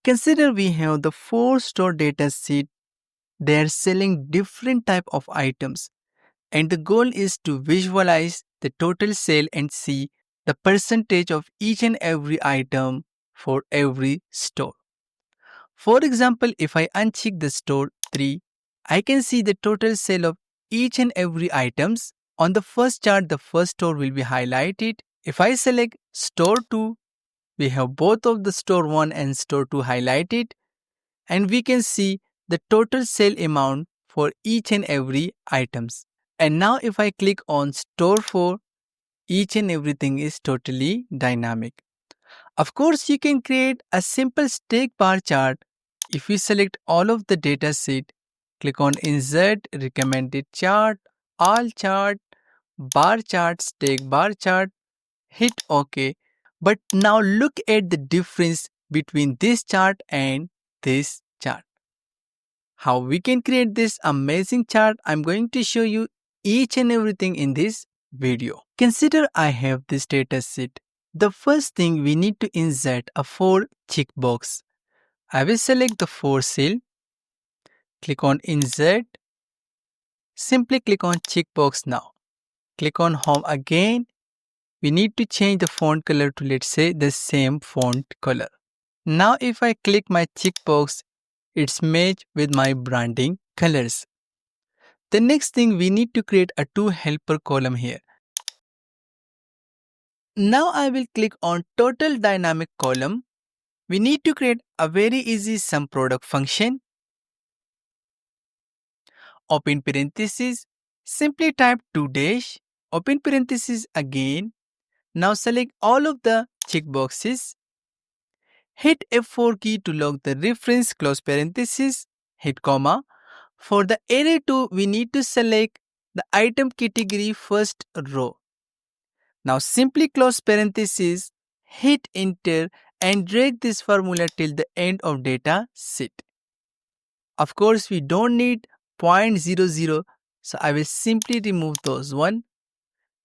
Consider we have the 4-store data sheet. They are selling different type of items, and the goal is to visualize the total sale and see the percentage of each and every item for every store. For example, if I uncheck the store 3, I can see the total sale of each and every items. On the first chart, the first store will be highlighted. If I select store 2, we have both of the store 1 and store 2 highlighted, and we can see the total sale amount for each and every items. And now if I click on store 4, each and everything is totally dynamic. Of course, you can create a simple stack bar chart. If you select all of the data sheet, click on insert, recommended chart, all chart, bar chart, stack bar chart, hit OK. But now look at the difference between this chart and this chart. How we can create this amazing chart, I'm going to show you each and everything in this video. Consider I have this data sheet. The first thing we need to insert a 4 checkbox. I will select the 4 cell, click on insert, simply click on checkbox now. Click on home again. We need to change the font color to, let's say, the same font color. Now if I click my checkbox, it's matched with my branding colors. The next thing, we need to create a 2 helper column here. Now I will click on total dynamic column. We need to create a very easy sum product function. Open parenthesis, simply type 2 dash, open parenthesis again. Now select all of the checkboxes. Hit F4 key to lock the reference, close parenthesis, hit comma. For the array 2, we need to select the item category first row. Now simply close parenthesis, hit enter and drag this formula till the end of data sheet. Of course, we don't need 0.00, so I will simply remove those one.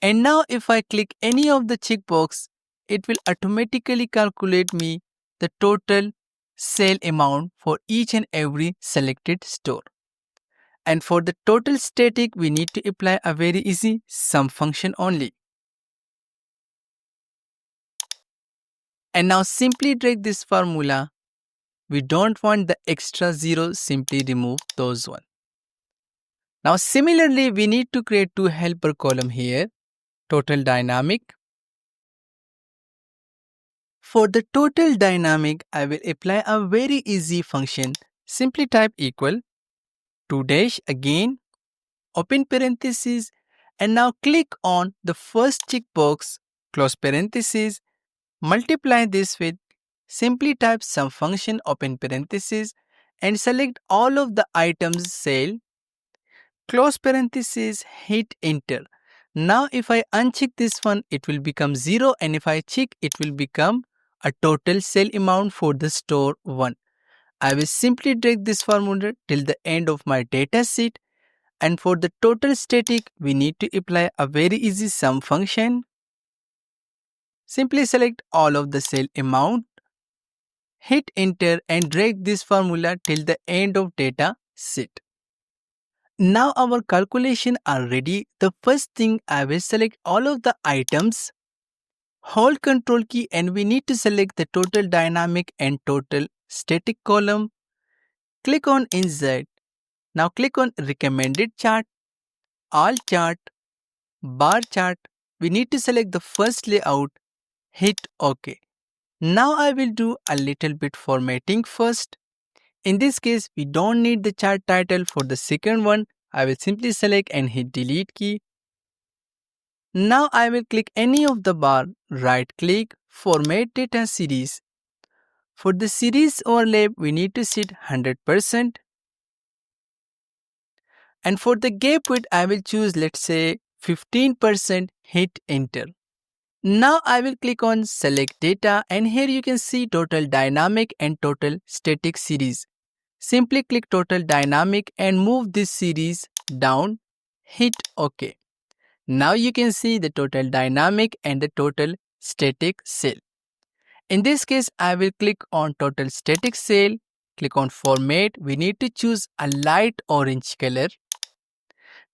And now if I click any of the checkbox, it will automatically calculate me the total sale amount for each and every selected store. And for the total static, we need to apply a very easy sum function only. And now simply drag this formula. We don't want the extra zero, simply remove those one. Now similarly, we need to create 2 helper column here, total dynamic. For the total dynamic, I will apply a very easy function. Simply type equal 2 dash again, open parenthesis, and now click on the first checkbox, close parenthesis, multiply this with, simply type sum function, open parenthesis, and select all of the items sale, close parenthesis, hit enter. Now if I uncheck this one, it will become 0, and if I check, it will become a total sale amount for the store 1. I will simply drag this formula till the end of my data sheet, and for the total static, we need to apply a very easy sum function. Simply select all of the sale amount, hit enter and drag this formula till the end of data sheet. Now our calculation are ready. The first thing, I will select all of the items, hold Control key, and we need to select the total dynamic and total static column. Click on insert. Now click on recommended chart, all chart, bar chart. We need to select the first layout, hit OK. Now I will do a little bit formatting first. In this case, we don't need the chart title. For the second one, I will simply select and hit delete key. Now I will click any of the bar, right click, format data series. For the series overlap, we need to set 100%. And for the gap width, I will choose, let's say, 15%, hit enter. Now I will click on select data, and here you can see total dynamic and total static series. Simply click total dynamic and move this series down, hit OK. Now you can see the total dynamic and the total static cell. In this case, I will click on total static cell, click on format. We need to choose a light orange color.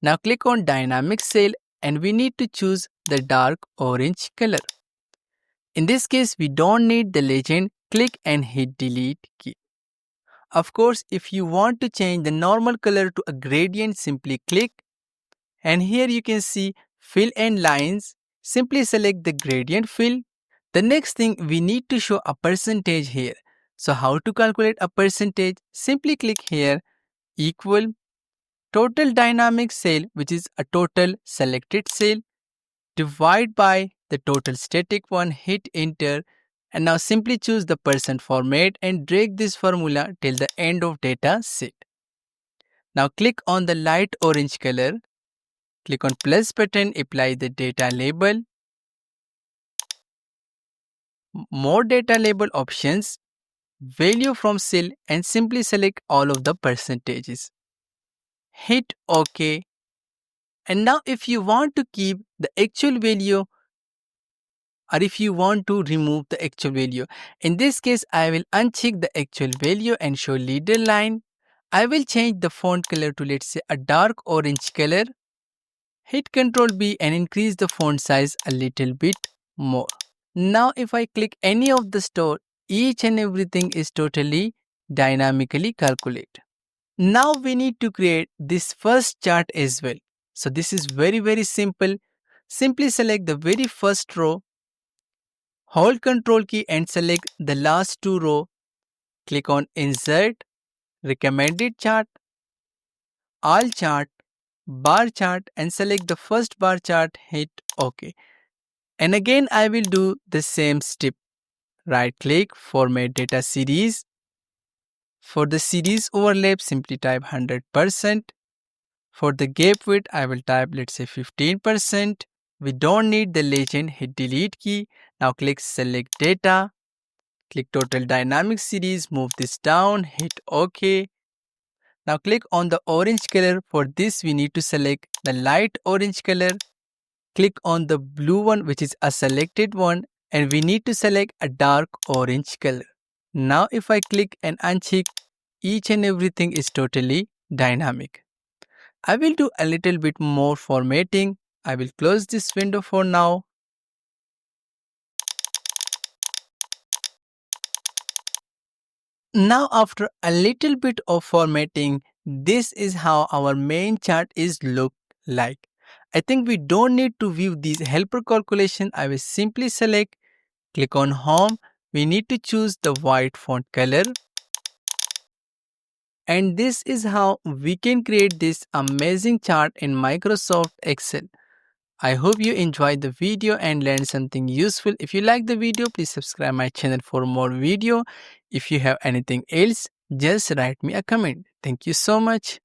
Now click on dynamic cell and we need to choose the dark orange color. In this case, we don't need the legend. Click and hit delete key. Of course, if you want to change the normal color to a gradient, simply click. And here you can see fill and lines. Simply select the gradient fill. The next thing, we need to show a percentage here. So how to calculate a percentage? Simply click here, equal total dynamic cell, which is a total selected cell, divide by the total static one, hit enter, and now simply choose the percent format and drag this formula till the end of data set. Now click on the light orange color, click on plus button, apply the data label, more data label options, value from cell, and simply select all of the percentages. Hit OK. And now if you want to keep the actual value or if you want to remove the actual value, in this case I will uncheck the actual value and show leader line. I will change the font color to, let's say, a dark orange color. Hit Ctrl B and increase the font size a little bit more. Now if I click any of the store, each and everything is totally dynamically calculated. Now we need to create this first chart as well. So this is very simple. Simply select the very first row, hold Ctrl key and select the last two rows. Click on Insert, Recommended Chart, All Chart, Bar Chart and select the first bar chart, hit OK. And again I will do the same step. Right click, Format Data Series. For the series overlap, simply type 100%. For the gap width, I will type, let's say, 15%. We don't need the legend, hit delete key. Now click select data. Click total dynamic series, move this down, hit OK. Now click on the orange color. For this, we need to select the light orange color. Click on the blue one, which is a selected one, and we need to select a dark orange color. Now if I click and uncheck, each and everything is totally dynamic. I will do a little bit more formatting. I will close this window for now. Now after a little bit of formatting, this is how our main chart is look like. I think we don't need to view these helper calculation. I will simply select, click on home. We need to choose the white font color. And this is how we can create this amazing chart in Microsoft Excel. I hope you enjoyed the video and learned something useful. If you like the video, please subscribe my channel for more video. If you have anything else, just write me a comment. Thank you so much.